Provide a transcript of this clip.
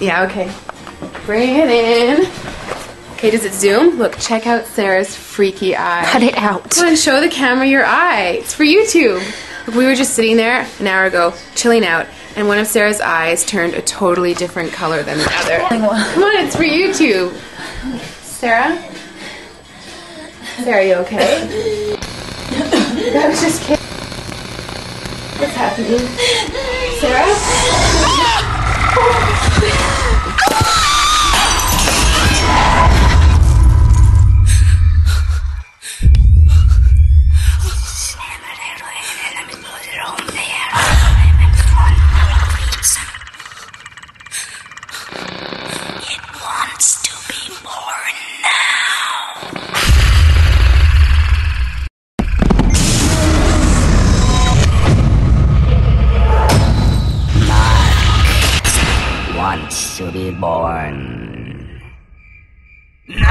Yeah, okay. Bring it in. Okay, does it zoom? Look, check out Sarah's freaky eye. Cut it out. Come on, show the camera your eye. It's for YouTube. Look, we were just sitting there an hour ago, chilling out, and one of Sarah's eyes turned a totally different color than the other. Come on, it's for YouTube. Sarah? Sarah, are you okay? I was just kidding. What's happening? Sarah? It wants to be born now. Mark wants to be born. No!